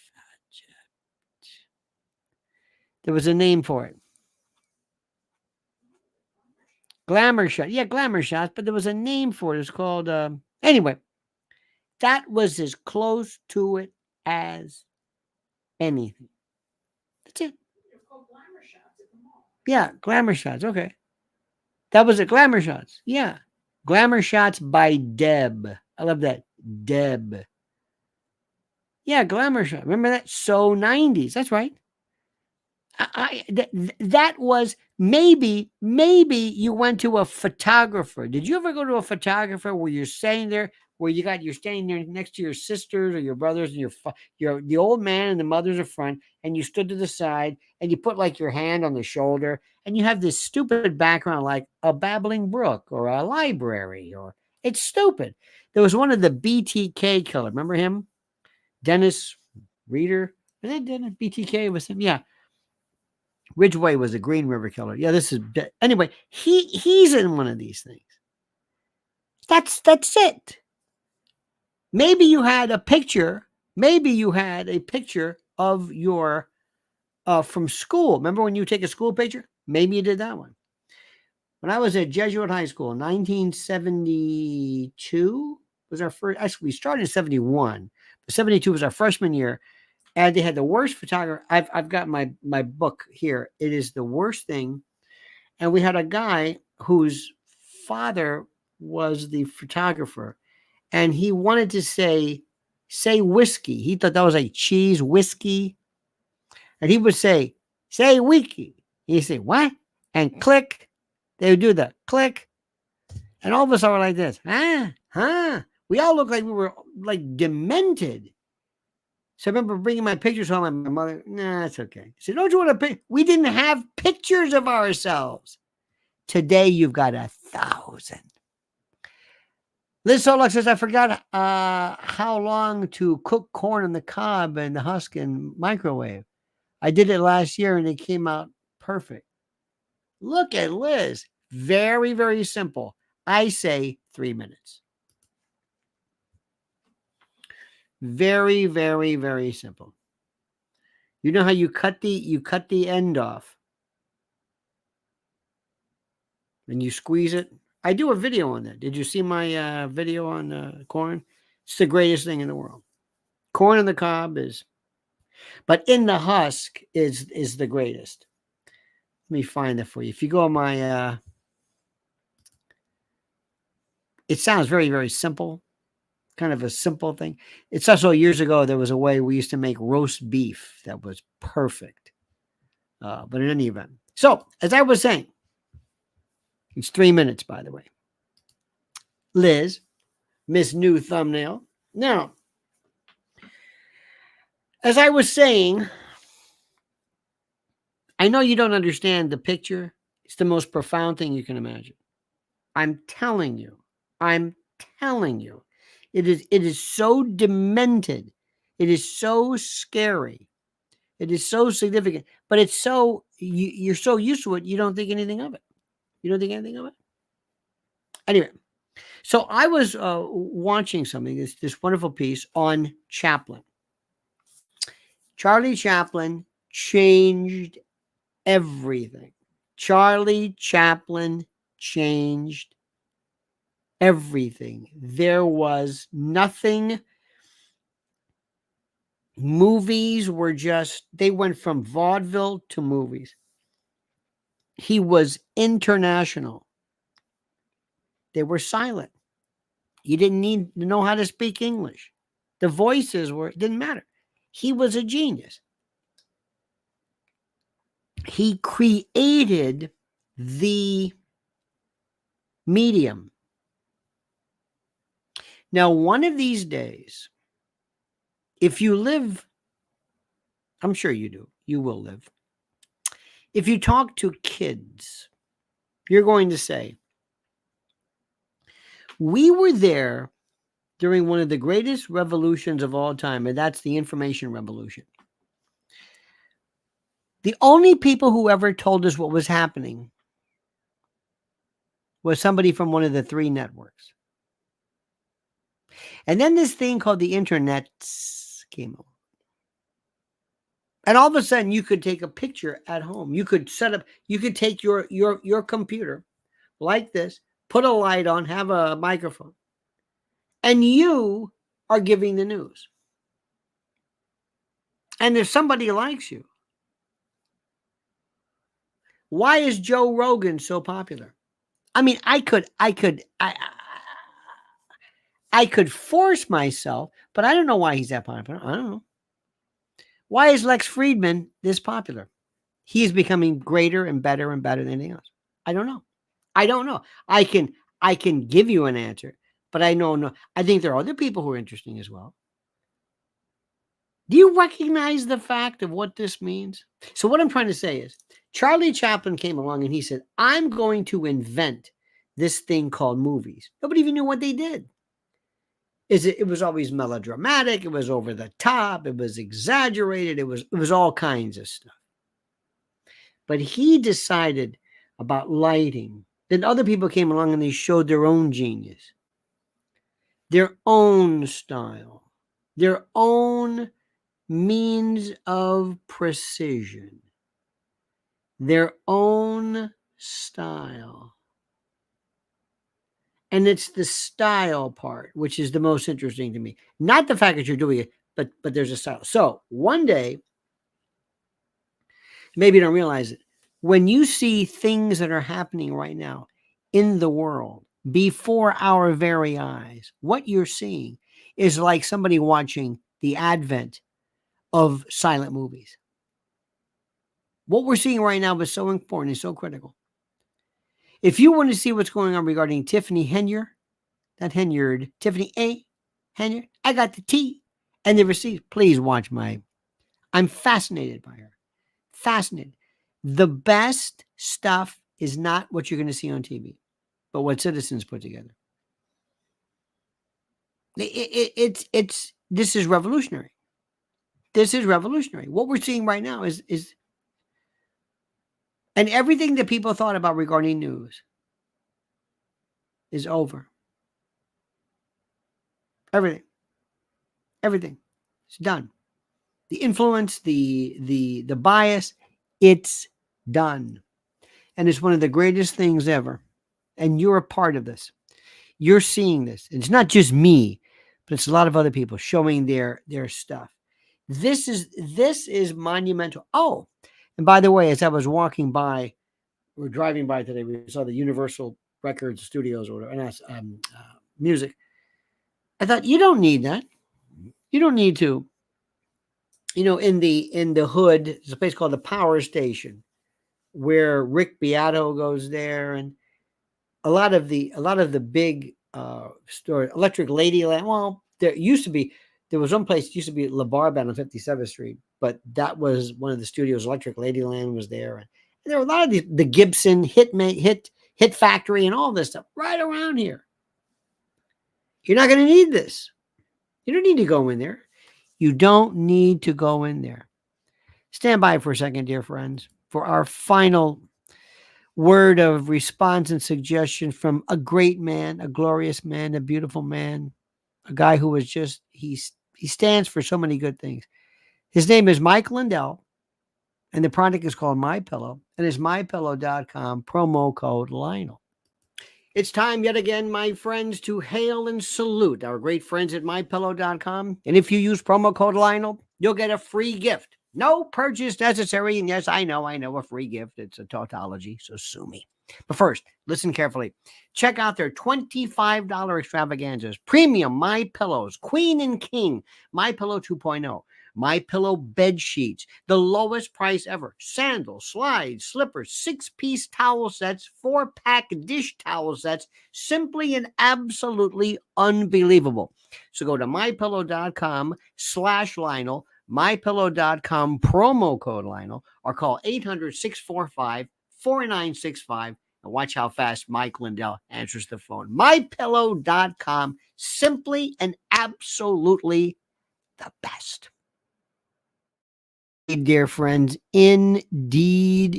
There was a name for it. Glamour shot. Yeah, glamour shots, but there was a name for it. It's called anyway. That was as close to it as anything. That's it. Yeah, glamour shots. Okay. That was it. Glamour shots. Yeah. Glamour shots by Deb. I love that. Deb. Yeah, glamour shot. Remember that? So 90s. That's right. That was maybe you went to a photographer. Did you ever go to a photographer where you're staying there, where you're standing there next to your sisters or your brothers and your the old man and the mother's are front, and you stood to the side and you put like your hand on the shoulder and you have this stupid background like a babbling brook or a library or it's stupid. There was one of the BTK killer. Remember him? Dennis Reader. Was it Dennis? BTK was him? Yeah. Ridgway was a Green River Killer. Yeah, this is anyway. He's in one of these things. That's it. Maybe you had a picture. Maybe you had a picture of your from school. Remember when you take a school picture? Maybe you did that one. When I was at Jesuit High School, 1972 was our first. Actually, we started in 71. But 72 was our freshman year. And they had the worst photographer. I've got my book here. It is the worst thing. And we had a guy whose father was the photographer, and he wanted to say whiskey. He thought that was like cheese whiskey, and he would say whiskey. He'd say what? And click. They would do the click, and all of us are like this. We all looked like we were like demented. So I remember bringing my pictures home, and my mother, nah, it's okay. I said, don't you want to pick? We didn't have pictures of ourselves. Today, you've got 1,000. Liz Solak says, I forgot how long to cook corn on the cob and the husk in microwave. I did it last year, and it came out perfect. Look at Liz. Very, very simple. I say 3 minutes. Very, very, very simple. You know how you cut the end off and you squeeze it? I do a video on that. Did you see my video on corn? It's the greatest thing in the world. Corn on the cob is, but in the husk is the greatest. Let me find that for you. If you go on my, it sounds very, very simple. Kind of a simple thing. It's also years ago, there was a way we used to make roast beef that was perfect. But in any event. So, as I was saying, it's 3 minutes, by the way. Liz, Miss New Thumbnail. Now, as I was saying, I know you don't understand the picture. It's the most profound thing you can imagine. I'm telling you. It is so demented. It is so scary. It is so significant. But it's so, you're so used to it, you don't think anything of it. You don't think anything of it? Anyway, so I was watching something, this wonderful piece on Chaplin. Charlie Chaplin changed everything. Charlie Chaplin changed everything. There was nothing Movies were just, they went from vaudeville to movies. He was international. They were silent. You didn't need to know how to speak English. The voices were, it didn't matter. He was a genius. He created the medium. Now, one of these days, if you live, I'm sure you do, you will live. If you talk to kids, you're going to say, we were there during one of the greatest revolutions of all time, and that's the information revolution. The only people who ever told us what was happening was somebody from one of the three networks. And then this thing called the internet came along. And all of a sudden, you could take a picture at home. You could set up, you could take your computer like this, put a light on, have a microphone, and you are giving the news. And if somebody likes you, why is Joe Rogan so popular? I mean, I could force myself, but I don't know why he's that popular. I don't know. Why is Lex Friedman this popular? He is becoming greater and better than anything else. I don't know. I can give you an answer, but I think there are other people who are interesting as well. Do you recognize the fact of what this means? So what I'm trying to say is, Charlie Chaplin came along and he said, I'm going to invent this thing called movies. Nobody even knew what they did. It was always melodramatic. It was over the top. It was exaggerated. It was all kinds of stuff. But he decided about lighting. Then other people came along and they showed their own genius, their own style, their own means of precision, their own style. And it's the style part, which is the most interesting to me. Not the fact that you're doing it, but there's a style. So one day, maybe you don't realize it, when you see things that are happening right now in the world before our very eyes, what you're seeing is like somebody watching the advent of silent movies. What we're seeing right now is so important and so critical. If you want to see what's going on regarding Tiffany Henyard, Tiffany A. Henyard, I got the T and the receipt. Please watch I'm fascinated by her. Fascinated. The best stuff is not what you're going to see on TV, but what citizens put together. This is revolutionary. This is revolutionary. What we're seeing right now is and everything that people thought about regarding news is over. Everything. It's done. The influence, the bias, it's done. And it's one of the greatest things ever. And you're a part of this. You're seeing this. It's not just me, but it's a lot of other people showing their stuff. This is monumental. Oh, and by the way, as I was walking by, we were driving by today, we saw the Universal Records Studios or music. I thought, you don't need that. You don't need to. In the hood, there's a place called the Power Station, where Rick Beato goes there, and a lot of the big stores, Electric Ladyland. Well, there was one place, it used to be La Barbe on 57th Street, but that was one of the studios. Electric Ladyland was there, and there were a lot of the Gibson Hit Factory and all this stuff right around here. You're not going to need this. You don't need to go in there. You don't need to go in there. Stand by for a second, dear friends, for our final word of response and suggestion from a great man, a glorious man, a beautiful man, a guy who was just, he stands for so many good things. His name is Mike Lindell, and the product is called MyPillow, and it's mypillow.com, promo code Lionel. It's time yet again, my friends, to hail and salute our great friends at mypillow.com. And if you use promo code Lionel, you'll get a free gift. No purchase necessary. And yes, I know a free gift. It's a tautology, so sue me. But first, listen carefully. Check out their $25 extravaganzas. Premium My Pillows, Queen and King, My Pillow 2.0, My Pillow bed sheets, the lowest price ever. Sandals, slides, slippers, 6-piece towel sets, 4-pack dish towel sets. Simply and absolutely unbelievable. So go to mypillow.com/Lionel, mypillow.com promo code Lionel, or call 800-645-4965 and watch how fast Mike Lindell answers the phone. mypillow.com, simply and absolutely the best. Dear friends, indeed.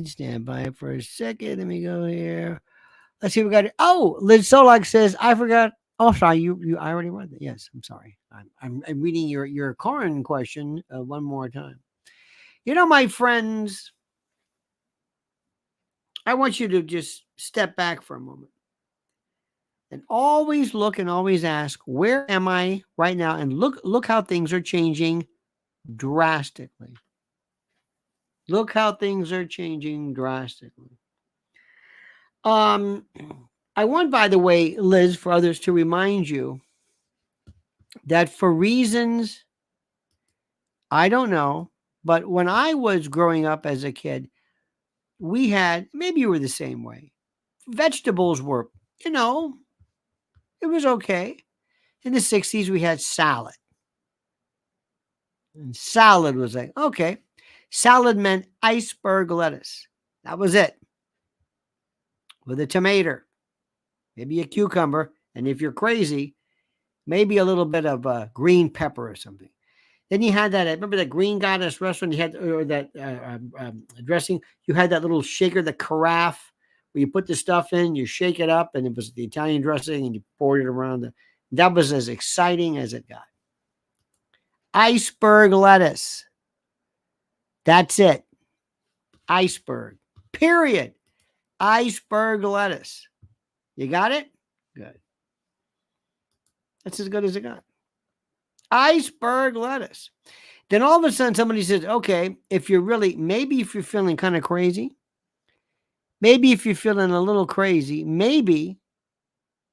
Stand by for a second. Let me go here. Let's see, we got it. Oh, Liz Solak says, I forgot. Oh, sorry, you I already read that. Yes, I'm sorry. I'm reading your Corin question one more time. You know, my friends, I want you to just step back for a moment and always look and always ask, where am I right now? And look how things are changing drastically. Look how things are changing drastically. I want, by the way, Liz, for others to remind you that for reasons I don't know, but when I was growing up as a kid, we had, maybe you were the same way. Vegetables were, it was okay. In the 60s, we had salad. And salad was like, okay. Salad meant iceberg lettuce. That was it. With a tomato, maybe a cucumber, and if you're crazy, maybe a little bit of green pepper or something. Then you had that, remember that Green Goddess restaurant? You had, or that dressing, you had that little shaker, the carafe, where you put the stuff in, you shake it up, and it was the Italian dressing, and you poured it around. That was as exciting as it got. Iceberg lettuce. That's it. Iceberg. Period. Iceberg lettuce. You got it? Good. That's as good as it got. Iceberg lettuce. Then all of a sudden somebody says, okay, maybe if you're feeling kind of crazy, maybe if you're feeling a little crazy, maybe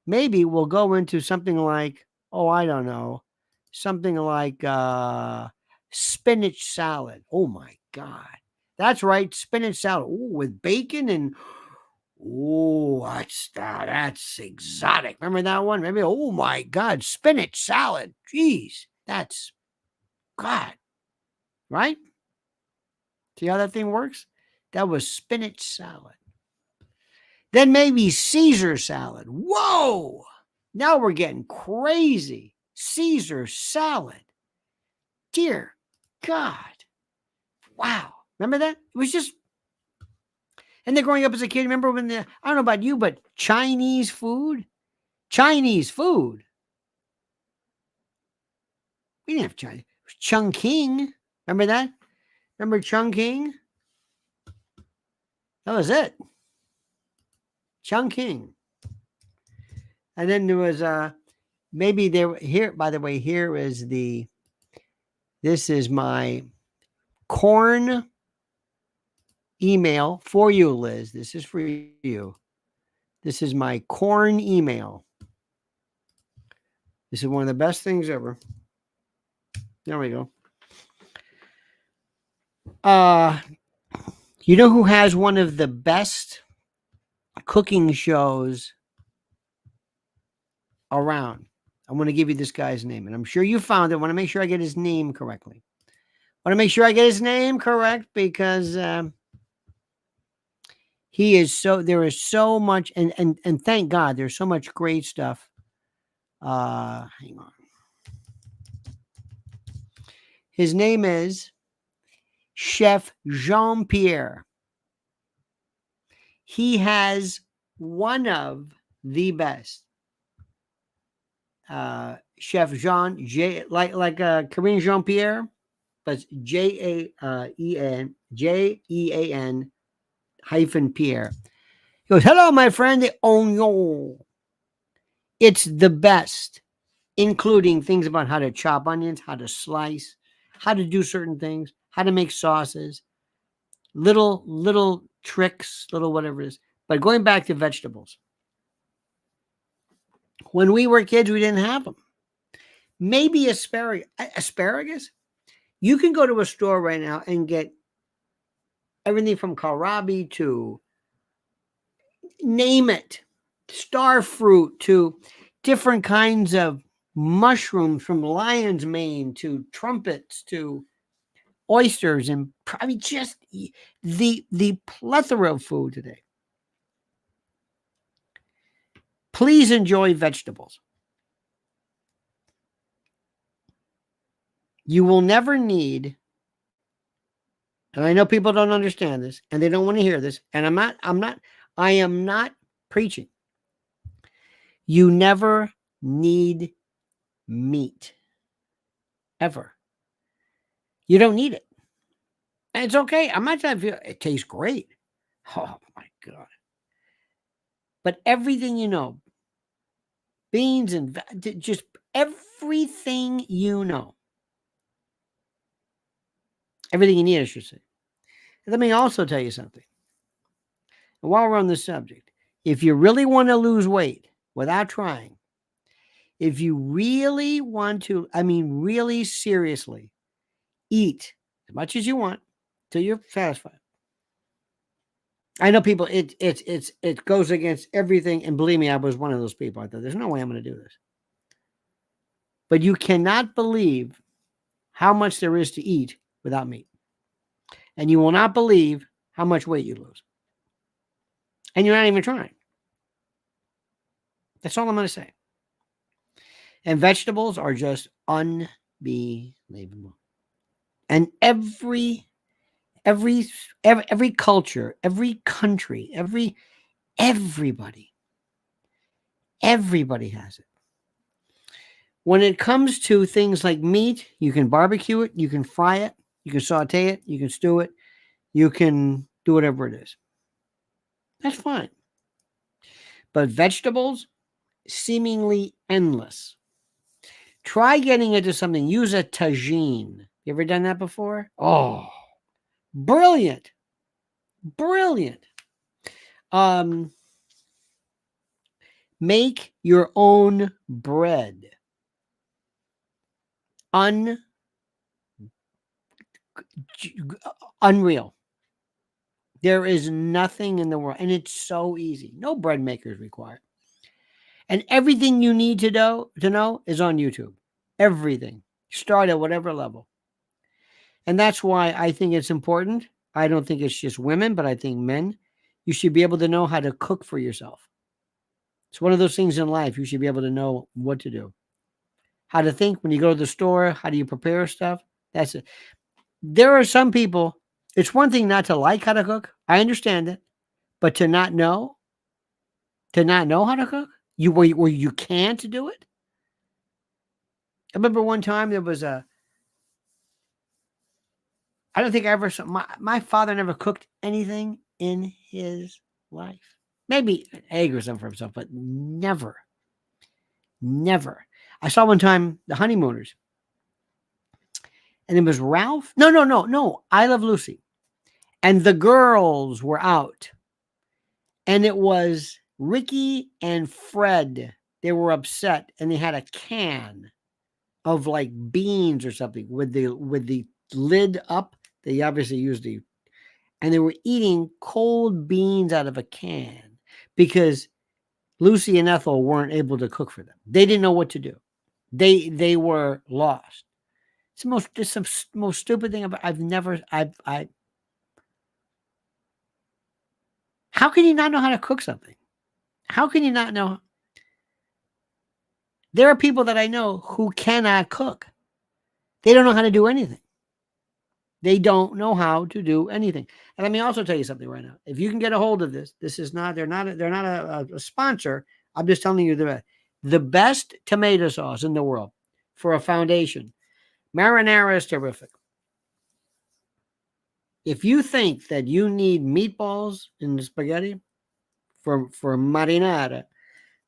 we'll go into something like, I don't know, something like spinach salad. Oh my God. That's right. Spinach salad. Ooh, with bacon and that's exotic. Remember that one? Maybe, oh my God, spinach salad. Jeez, that's God. Right? See how that thing works? That was spinach salad. Then maybe Caesar salad. Whoa! Now we're getting crazy. Caesar salad. Dear God. Wow. Remember that? It was just, and then growing up as a kid, remember when I don't know about you, but Chinese food? We didn't have Chinese. It was Chungking. Remember that? Remember Chungking? That was it. Chungking. And then there was maybe there here, by the way, this is my corn email for you, Liz. This is for you. This is my corn email. This is one of the best things ever. There we go. You know who has one of the best cooking shows around? I want to give you this guy's name, and I'm sure you found it. I want to make sure I get his name correctly. I want to make sure I get his name correct because there is so much, and thank God there's so much great stuff. Hang on. His name is Chef Jean-Pierre. He has one of the best. Chef Jean, like Corinne Jean-Pierre, but Jean -Pierre. He goes, hello, my friend, the oignon. It's the best. including things about how to chop onions, how to slice, how to do certain things, how to make sauces, little tricks, little whatever it is. But going back to vegetables, when we were kids, we didn't have them. Maybe asparagus. You can go to a store right now and get everything from kohlrabi to name it, star fruit, to different kinds of mushrooms, from lion's mane to trumpets to oysters, and probably just the plethora of food today. Please enjoy vegetables. You will never need, and I know people don't understand this and they don't want to hear this, and I am not preaching. You never need meat. Ever. You don't need it. And it's okay. I'm not trying to feel it tastes great. Oh my God. But everything you know, beans and just everything you know. Everything you need, I should say. Let me also tell you something. And while we're on this subject, if you really want to lose weight without trying, if you really want to, really seriously, eat as much as you want till you're satisfied. I know people, it goes against everything, and believe me, I was one of those people. I thought, there's no way I'm going to do this. But you cannot believe how much there is to eat without meat. And you will not believe how much weight you lose. And you're not even trying. That's all I'm going to say. And vegetables are just unbelievable. And every culture, every country, everybody has it. When it comes to things like meat, you can barbecue it, you can fry it, you can saute it, you can stew it, you can do whatever it is. That's fine. But vegetables, seemingly endless. Try getting into something. Use a tagine. You ever done that before? Oh, brilliant. Brilliant. Make your own bread. Unreal. There is nothing in the world, and it's so easy. No bread maker is required. And everything you need to know is on YouTube. Everything. Start at whatever level. And that's why I think it's important. I don't think it's just women, but I think men. You should be able to know how to cook for yourself. It's one of those things in life. You should be able to know what to do. How to think when you go to the store. How do you prepare stuff? That's it. There are some people, it's one thing not to like how to cook. I understand it. But to not know how to cook, where you can't do it. I remember one time there was I don't think I ever saw, my father never cooked anything in his life. Maybe an egg or something for himself, but never. I saw one time the Honeymooners. And it was Ralph. No. I Love Lucy. And the girls were out. And it was Ricky and Fred. They were upset. And they had a can of like beans or something with the lid up. They obviously used and they were eating cold beans out of a can because Lucy and Ethel weren't able to cook for them. They didn't know what to do. They were lost. It's the most stupid thing how can you not know how to cook something? How can you not know? There are people that I know who cannot cook. They don't know how to do anything. They don't know how to do anything. And let me also tell you something right now. If you can get a hold of this, they're not a sponsor. I'm just telling you the best tomato sauce in the world for a foundation. Marinara is terrific. If you think that you need meatballs in the spaghetti for marinara,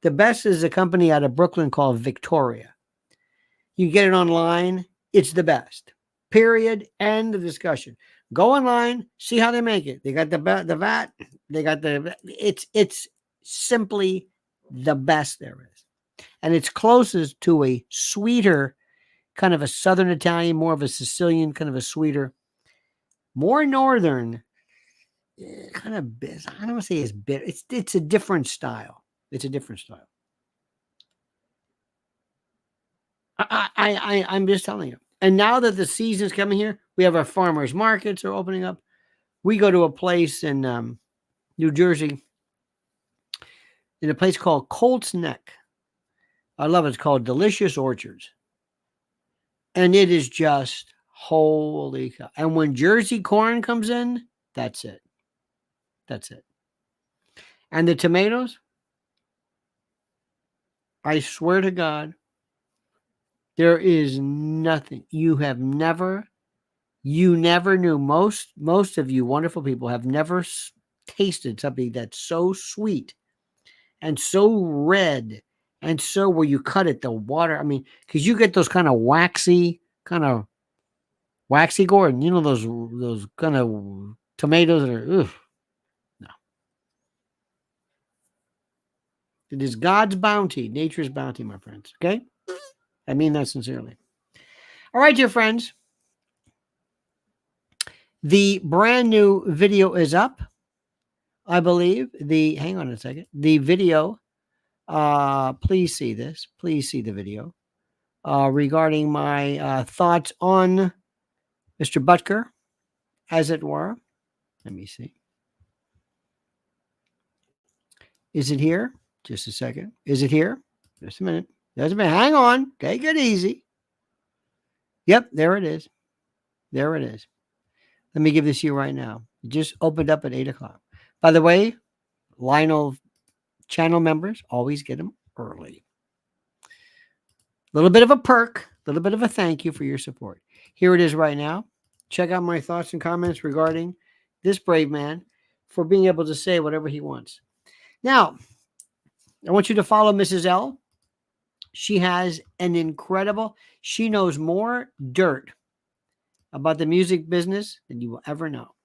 the best is a company out of Brooklyn called Victoria. You get it online. It's the best. Period. End of discussion. Go online, see how they make it. They got the VAT. They got it's simply the best there is. And it's closest to a sweeter, kind of a Southern Italian, more of a Sicilian, kind of a sweeter, more Northern, kind of, I don't want to say it's bitter. It's a different style. It's a different style. I'm just telling you. And now that the season's coming here, we have our farmers markets are opening up. We go to a place in New Jersey, in a place called Colt's Neck. I love it. It's called Delicious Orchards. And it is just holy cow. And when Jersey corn comes in, that's it. That's it. And the tomatoes, I swear to God, there is nothing. You never knew. Most of you wonderful people have never tasted something that's so sweet and so red and so where you cut it, the water. I mean, because you get those kind of waxy Gordon. You know those kind of tomatoes that are no. It is God's bounty, nature's bounty, my friends. Okay, I mean that sincerely. All right, dear friends. The brand new video is up, I believe. Hang on a second. The video, please see this. Please see the video regarding my thoughts on Mr. Butker, as it were. Let me see. Is it here? Just a second. Is it here? Just a minute. Just a minute. Hang on. Take it easy. Yep, there it is. There it is. Let me give this to you right now. It just opened up at 8 o'clock. By the way, Lionel channel members always get them early. A little bit of a perk, a little bit of a thank you for your support. Here it is right now. Check out my thoughts and comments regarding this brave man for being able to say whatever he wants. Now, I want you to follow Mrs. L. She has an incredible, she knows more dirt about the music business than you will ever know.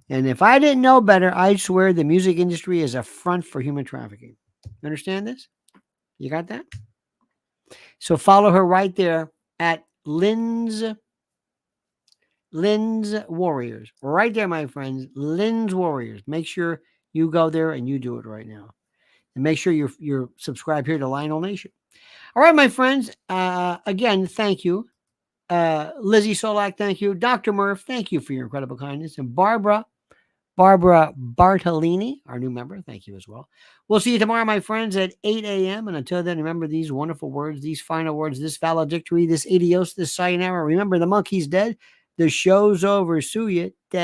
And if I didn't know better, I'd swear the music industry is a front for human trafficking. You understand this? You got that? So follow her right there at Lynn's Warriors. Right there, my friends. Lynn's Warriors. Make sure you go there and you do it right now. And make sure you're subscribed here to Lionel Nation. All right, my friends. Again, thank you. Lizzie Solak, thank you. Dr. Murph, thank you for your incredible kindness. And Barbara Bartolini, our new member, thank you as well. We'll see you tomorrow, my friends, at 8 a.m. And until then, remember these wonderful words, these final words, this valedictory, this idios, this sayonara. Remember, the monkey's dead. The show's over. Sue you. Dead.